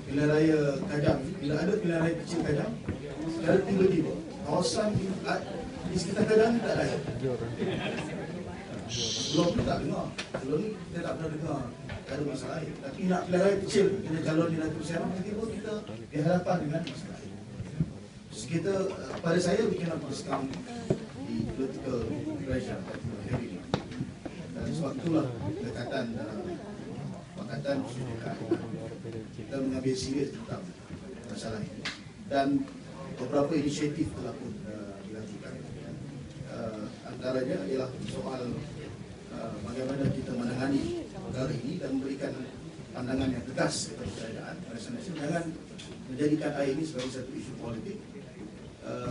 pilihan raya Kajang, bila ada pilihan raya kecil Kajang, secara tiba-tiba kawasan di sekitar Kajang tak ada air. Sebelum tu tak dengar, sebelum ni kita tak pernah dengar tak ada masalah air. Tapi nak pilihan raya kecil, kita calon di Datuk Seri, tiba-tiba kita dihadapkan dengan masalah air. Kita, pada saya, we cannot discount di political pressure dan sebab itulah dekatan Pakatan kita mengambil serius tentang masalah ini dan beberapa inisiatif telah pun dilakukan. Antaranya ialah soal bagaimana kita menangani perkara ini dan memberikan pandangan yang tegas kepada kerajaan. Jangan menjadikan air ini sebagai satu isu politik.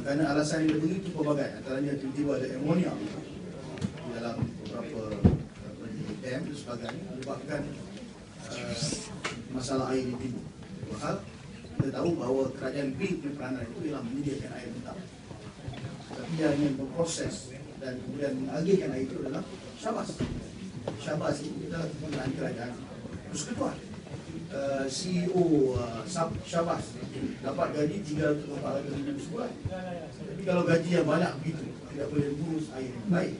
Kerana alasan yang begitu pelbagai, antaranya tiba-tiba ada amonia di dalam beberapa dam dan sebagainya menyebabkan masalah air ini timbul. Padahal kita tahu bahawa kerajaan negeri punya peranan itu ialah menyediakan air mentah. Tapi yang memproses dan kemudian mengagihkan air itu adalah Syabas. Syabas ini adalah penggunaan kerajaan persekutuan. CEO Syabas dapat gaji 300-400 ribu sebulan. Tapi kalau gaji yang banyak begitu, tidak boleh mengurus air yang baik,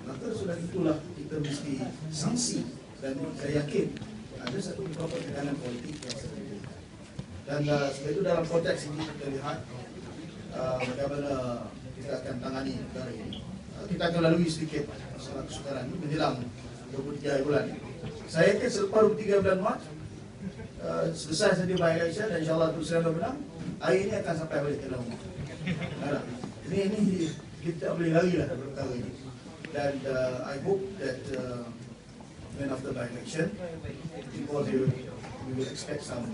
maka sudah itulah kita mesti sanksi. Dan saya yakin ada satu beberapa tekanan politik yang seperti itu. Dan sebab itu dalam konteks ini kita lihat bagaimana kita akan tangani perkara ini. Kita akan lalui sedikit masalah kesukaran ini menjelang 23 bulan. Saya yakin selepas 23 bulan Mac, selesai saja by election dan insyaAllah Datuk Seri menang, air ini akan sampai balik ke dalam rumah. Ini kita tak boleh lari lah dari perkara ini. Dan I hope that when after by election, people we will expect some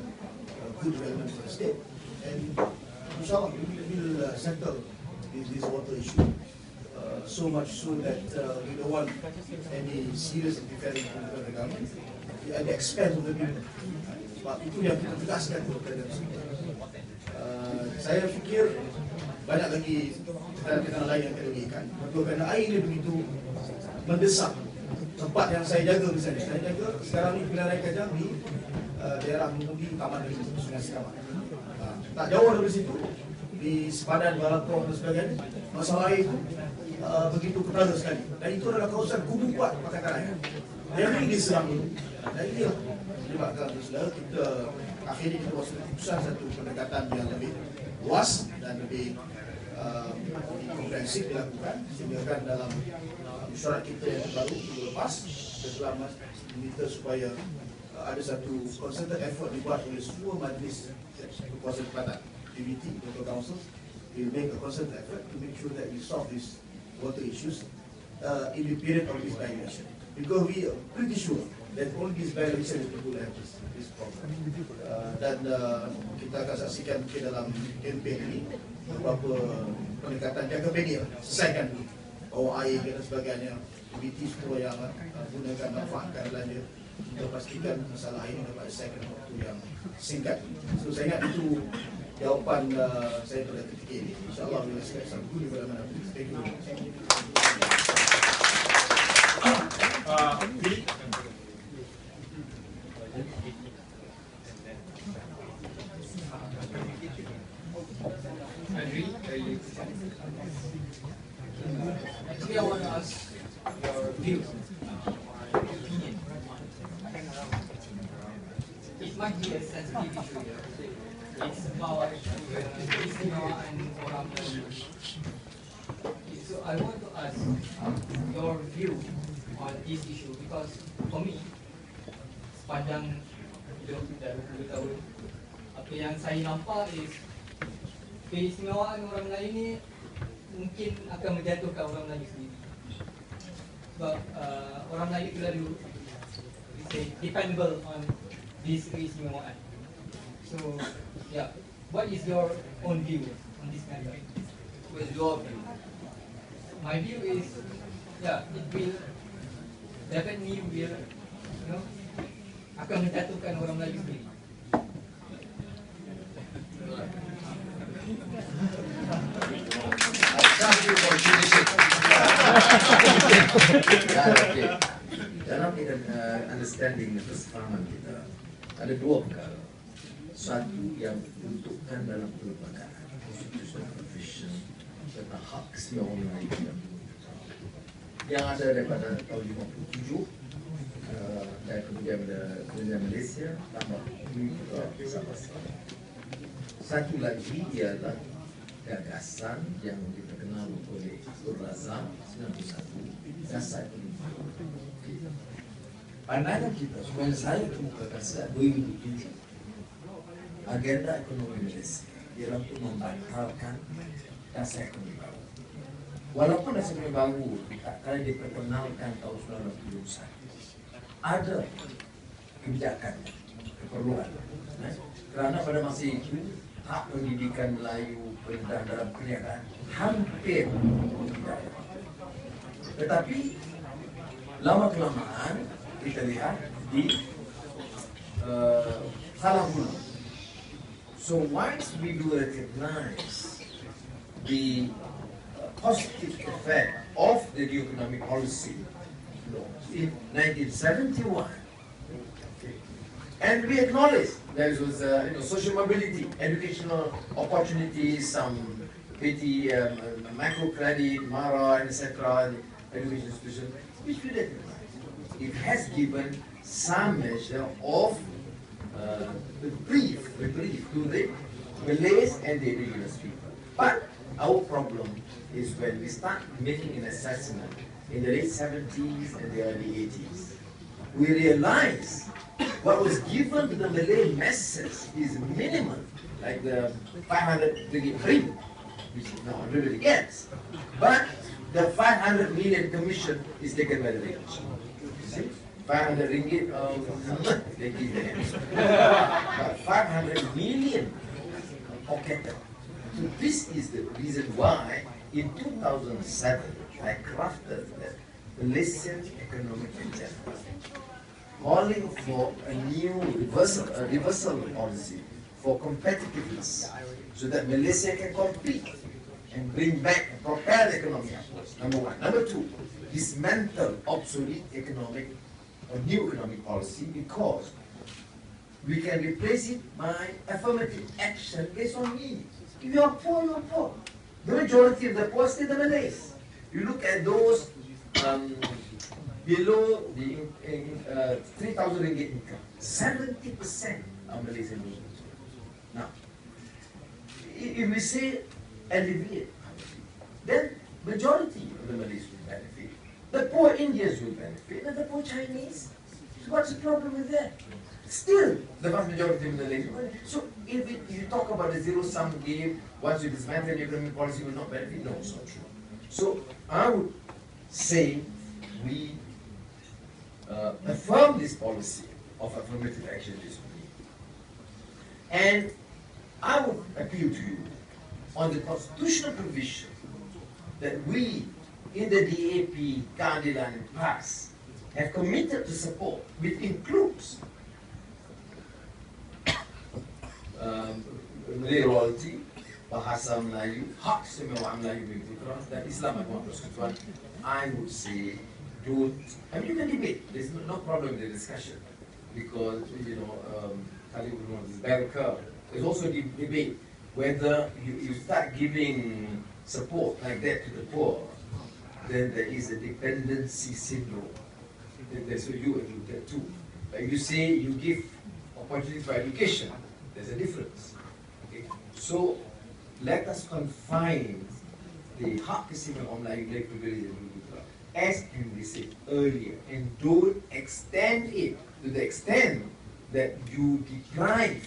good development for the state. And insyaAllah we will settle this water issue so much so that we don't want any serious interference from the government at the expense of the people. Sebab itu yang kita tegaskan kepada semua. Saya fikir banyak lagi tekanan lain yang kita berikan. Kerana air ini begitu mendesak. Tempat yang saya jaga misalnya, saya jaga sekarang ni pilihan air Kajang di daerah mengundi Taman dari Sungai Sekamat. Tak jauh dari situ, di sepadan Balakong dan sebagainya, masalah air itu begitu ketara sekali. Dan itu adalah kawasan kubu kuat Pakatan Air. Yang ini diserang dulu. Dan ini menyebabkan kita akhirnya kita buat keputusan satu pendekatan yang lebih luas dan lebih komprehensif dilakukan. Sehingga kan dalam syarat kita yang baru minggu lepas, kita telah meminta supaya ada satu concerted effort dibuat oleh semua majlis kekuasaan tempatan, PBT, local councils, will make a concerted effort to make sure that we solve these water issues in the period of this by-election. Because we are pretty sure that only this by-election will have this problem. Dan kita akan saksikan mungkin dalam kempen ini beberapa pendekatan jangka pendek selesaikan dulu. Air dan sebagainya, PBT semua yang gunakan manfaatkan belanja. Kita pastikan masalah air ini dapat selesaikan dalam waktu yang singkat. So saya ingat itu jawapan saya pada ketika ini. InsyaAllah bila saya sanggup di mana-mana. Thank you. Actually, I want to ask your view, opinion. It might be a sensitive issue here. It's about istimewaan orang Melayu. So I want to ask your view on this issue because for me, sepanjang hidup dah 20 tahun, apa yang saya nampak is keistimewaan orang Melayu ni mungkin akan menjatuhkan orang Melayu sendiri. Sebab orang Melayu terlalu dependable on this keistimewaan. So, yeah, what is your own view on this matter? What is your view? My view is, yeah, it will definitely will, akan menjatuhkan orang Melayu sendiri. Dalam understanding kesepahaman kita ada dua perkara. Satu yang dibentukkan dalam perlembagaan constitutional provision tentang hak keistimewaan orang Melayu yang ada daripada tahun 57 dan kemudian ada Kerajaan Malaysia tambah pasal. Satu lagi ialah gagasan yang diperkenal oleh Tur Razak 91 dasar ekonomi. Pandangan kita supaya saya kemukakan sejak 2007 agenda ekonomi Malaysia ialah untuk membatalkan dasar ekonomi baru. Walaupun dasar ekonomi baru tak kali diperkenalkan tahun 1971, ada kebijakan keperluan. Kerana pada masa itu hak pendidikan Melayu, perintah dalam perniagaan hampir tidak ada. Tetapi lama kelamaan kita lihat di salah guna. So once we do recognize the positive effect of the new economic policy in 1971, and we acknowledge there was social mobility, educational opportunities, some petty microcredit, MARA, etc., education institutions, which we recognize. It has given some measure of reprieve to the Malays and the indigenous people. But our problem is when we start making an assessment in the late 70s and the early 80s. We realize what was given to the Malay masses is minimal, like the 500 ringgit free, which now everybody gets. But the 500 million commission is taken by the rich. 500 ringgit, they give them. But 500 million pocketed. So this is the reason why in 2007, I crafted the Malaysian economic agenda, calling for a new reversal policy for competitiveness, so that Malaysia can compete and bring back and propel the economy upwards. Number one. Number two, dismantle obsolete economic or new economic policy, because we can replace it by affirmative action based on needs. If you are poor, you are poor. The majority of the poor stay the Malays. You look at those below the 3,000 ringgit income, 70% are Malaysian Muslims. Now, if we say alleviate poverty, then majority of the Malays will benefit. The poor Indians will benefit, and the poor Chinese. So what's the problem with that? Still, the vast majority of the Malaysians will benefit. So if you talk about the zero-sum game, once you dismantle the economic policy, will not benefit. No, it's not true. So I would say we affirm this policy of affirmative action this week. And I would appeal to you on the constitutional provision that we in the DAP, Keadilan and PAS have committed to support, which includes Malay royalty, Bahasa Melayu, hak istimewa Melayu bagi putra, dan Islam agama persekutuan. I would say, don't. I mean, you can debate. There's no problem with the discussion, because Khalid would want this bell curve. There's also debate whether you start giving support like that to the poor, then there is a dependency syndrome. So you include that too. Like you say, you give opportunities for education. There's a difference. Okay? So let us confine the hak kesimpulan Melayu privilege as we said earlier, and don't extend it to the extent that you deprive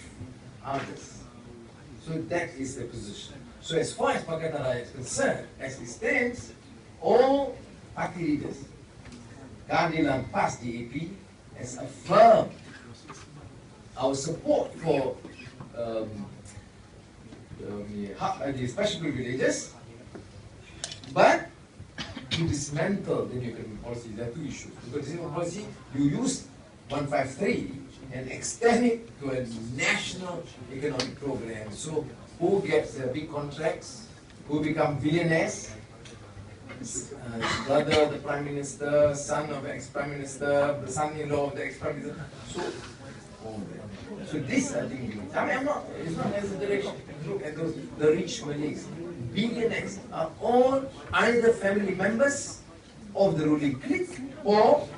others. So that is the position. So as far as Pakatan Raya is concerned, as it stands, all party leaders, Keadilan PAS DAP, has affirmed our support for the special privileges, but to dismantle the new economic policy. There are two issues. Because the economic policy, you use 153 and extend it to a national economic program. So who gets big contracts, who become billionaires, brother of the Prime Minister, son of the ex-Prime Minister, the son-in-law of the ex-Prime Minister. So this I think it's not exaggeration. Look at those, the rich Malays, billionaires are all either family members of the ruling clique or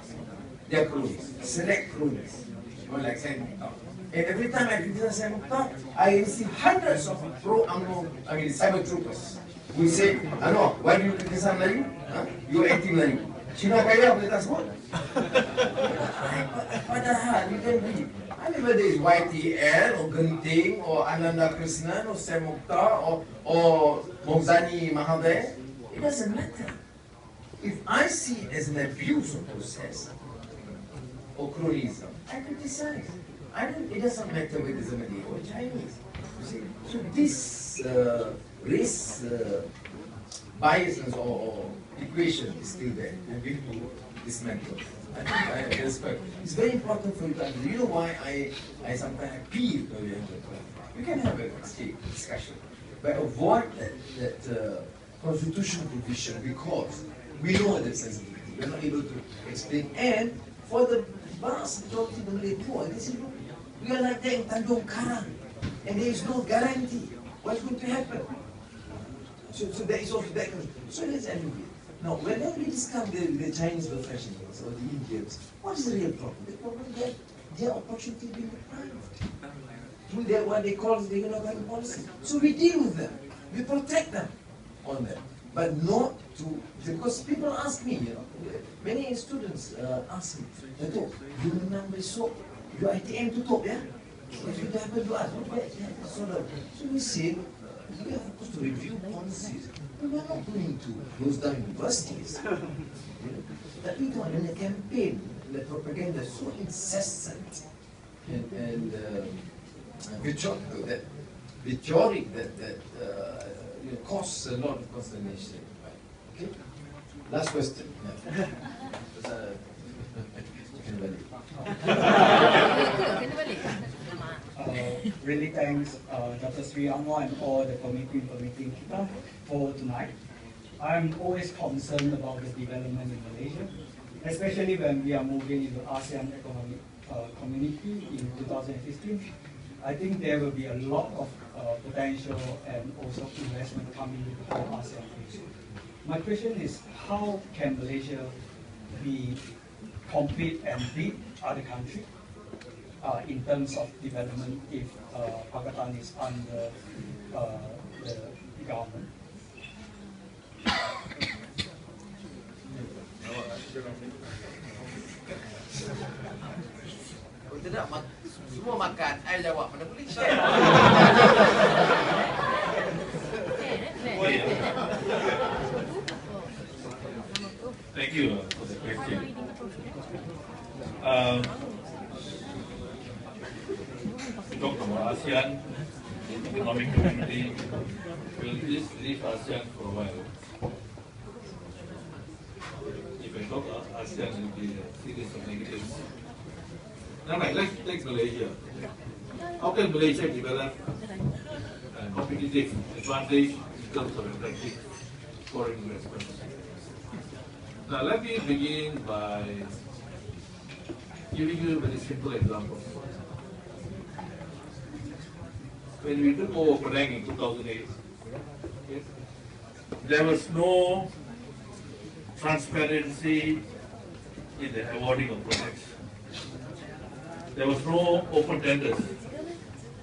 their cronies, select cronies, like Sam Mukhtar. And every time I criticize Sam Mukhtar, I see hundreds of cyber troopers who say, Anwar, why do you criticize Melayu? You're anti-Melayu. Cina kaya boleh tak sebut? Padahal, you can read. I mean, whether it's YTL or Genting or Ananda Krishnan or Sam Mukhtar or Mogzani Mahathir, it doesn't matter. If I see it as an abuse of process or cronyism, I criticize. It doesn't matter whether it's a Malay or Chinese. You see? So this race biases or equation is still there, and we have to dismantle. I think it's very important for you to understand. You know why I sometimes appeal to the young people. You can have a discussion, but avoid that constitutional provision, because we know that sensitivity. We're not able to explain. And for the vast majority of the Malay poor, they say, look, we are like that in Tanjung Karang, and there is no guarantee what's going to happen. So there is also that. So let's alleviate. Now, whenever we discuss the Chinese professionals or the Indians, what is the real problem? The problem is that their opportunity being deprived through what they call the economic policy. So we deal with them, we protect them on that, but not to, because people ask me, many students ask me, Dato', you remember so your ITM tutup, ya? What will happen to us? So we say, we are supposed to review policies. We are not going to close down universities. That we don't in a campaign, the propaganda is so incessant and vitriolic that cause a lot of consternation. Okay? Last question. Really thanks Dr. Sri Anwar and all the committee permitting kita for tonight. I'm always concerned about the development in Malaysia, especially when we are moving into ASEAN economic community in 2015. I think there will be a lot of potential and also investment coming into the ASEAN region. My question is, how can Malaysia compete and beat other countries in terms of development if Pakistan is under the government? Kalau tidak, semua makan, saya jawab, mana boleh share. Thank you for the question. We talked about ASEAN, economic community. Will this leave ASEAN for a while? If I talk about ASEAN, it will be a series of negatives. Now, let's take Malaysia. How can Malaysia develop a competitive advantage in terms of attracting foreign investments? Now, let me begin by giving you a very simple example. When we took over Penang in 2008, there was no transparency in the awarding of projects. There was no open tenders.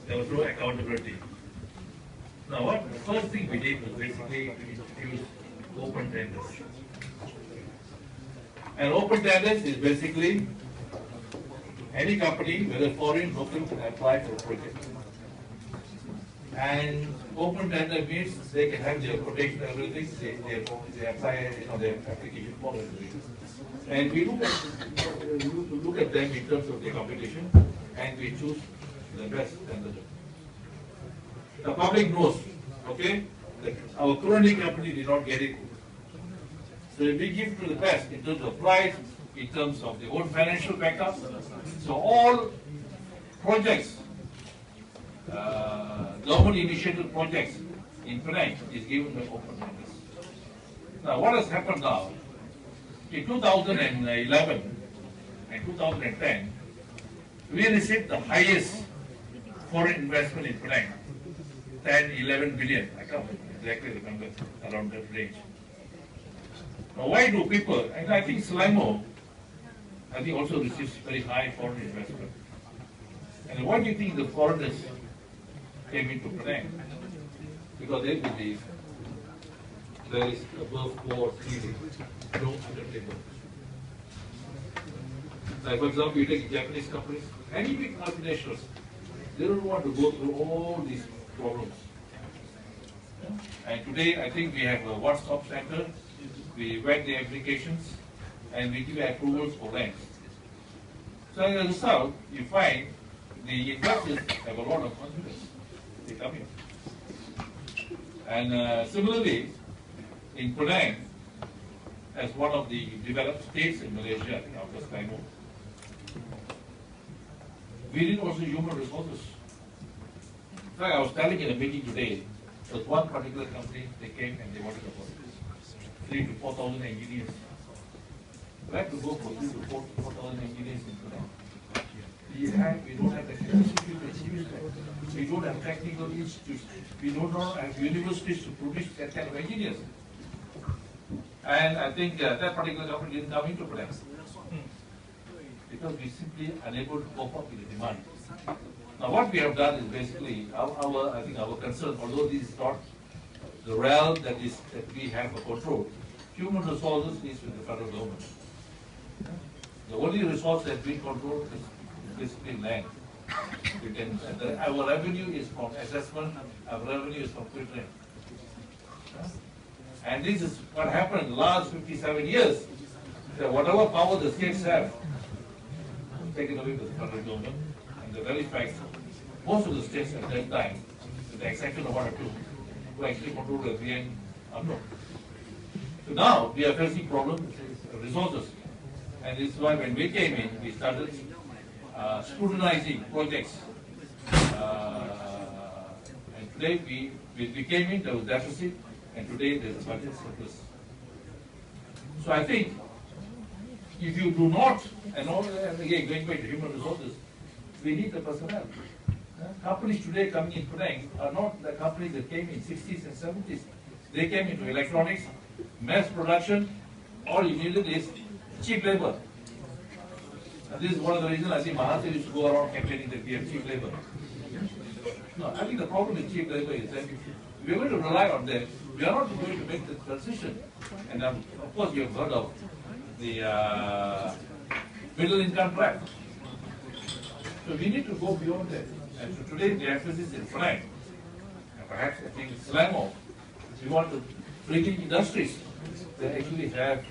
There was no accountability. Now, what the first thing we did was basically to introduce open tenders. And open tenders is basically any company, whether foreign or local, can apply for a project. And open tender means they can have their quotation, everything. They apply, their application form. And we look at them in terms of the competition, and we choose the best candidate. The public knows, okay, that our colony company did not get it. So we give to the best in terms of price, in terms of the own financial backup. So all projects, government-initiated projects in Penang is given by open tenders. Now, what has happened now? In 2011 and 2010, we received the highest foreign investment in Penang, 11 billion. I can't exactly remember, around that range. Now, why do people, and I think Selangor, also receives very high foreign investment. And why do you think the foreigners came into Penang? Because they believe there is above board ceiling, no undertable. Like for example, you take Japanese companies, any big multinationals, they don't want to go through all these problems. And today, I think we have a one-stop center. We vet the applications and we give approvals for lands. So as a result, you find the investors have a lot of confidence. They come here. And similarly, in Penang, as one of the developed states in Malaysia, I think after Selangor, we need also human resources. In fact, I was telling in a meeting today, there was one particular company, they came and they wanted about 3,000 to 4,000 engineers. Where to go for 3,000 to 4,000 engineers in Penang? We don't have the capacity to achieve that. We don't have technical institutes. We don't have universities to produce that kind of engineers. And I think that particular company didn't come into Penang because we simply unable to cope up with the demand. Now, what we have done is basically I think our concern, although this is not the realm that we have a control, human resources is with the federal government. The only resource that we control is basically land. Our revenue is from assessment, our revenue is from filtering. And this is what happened in the last 57 years, that whatever power the states have, taken away by the federal government. And the very fact, most of the states at that time, with the exception of one or two, to actually control the behind unknown. So now we are facing problems with resources. And this is why when we came in, we started scrutinizing projects. And today we came in, there was deficit, and today there's a budget surplus. So I think if you do not, and again going back to human resources, we need the personnel. Companies today coming in Penang are not the companies that came in 60s and 70s. They came into electronics, mass production, or you needed is cheap labor. And this is one of the reasons I think Mahathir used to go around campaigning that we have cheap labor. No, I think the problem with cheap labor is that if we are going to rely on them, we are not going to make the transition. And of course you have heard of the middle income trap. So we need to go beyond that. And so today the emphasis in Penang, and perhaps I think Selangor, we want to bring in industries that actually have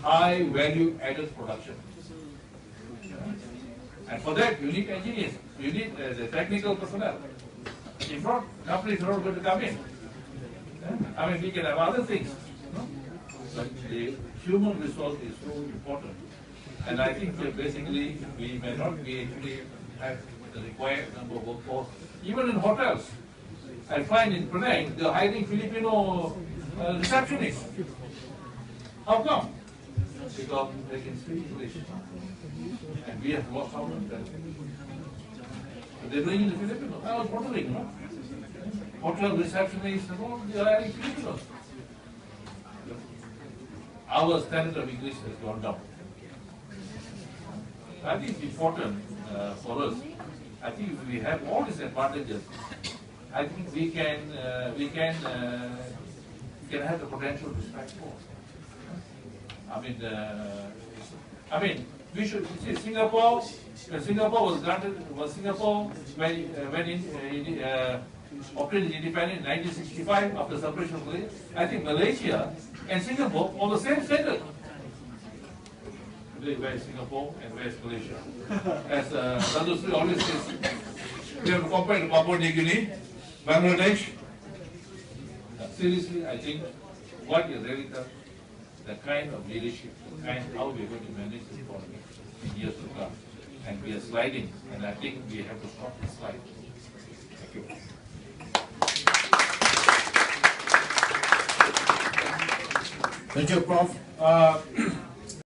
high value added production. And for that you need engineers, you need the technical personnel. If not, companies are not going to come in. I mean, we can have other things, but the human resource is so important. And I think that basically we may not be actually have the required number of workforce. Even in hotels, I find in Penang they're hiring Filipino receptionists. How come? Because they can speak English. And we have lost out on that. They're bringing in the Filipinos. I was wondering, no? Hotel receptionists and all, they are hiring Filipinos. Our standard of English has gone down. I think it's important for us. I think if we have all these advantages, I think we can have the potential to strike forward. I mean, we should see Singapore. When Singapore was granted, obtained independence in 1965 after separation of Malaysia. I think Malaysia and Singapore are the same standard. Today, where is Singapore and where is Malaysia? As Dato' Sri always says, we have to compare to Papua New Guinea, Bangladesh. Seriously, I think what is really the kind of leadership, the kind how we are going to manage the economy in years to come. And we are sliding, and I think we have to stop the slide. Thank you. Thank you, Prof.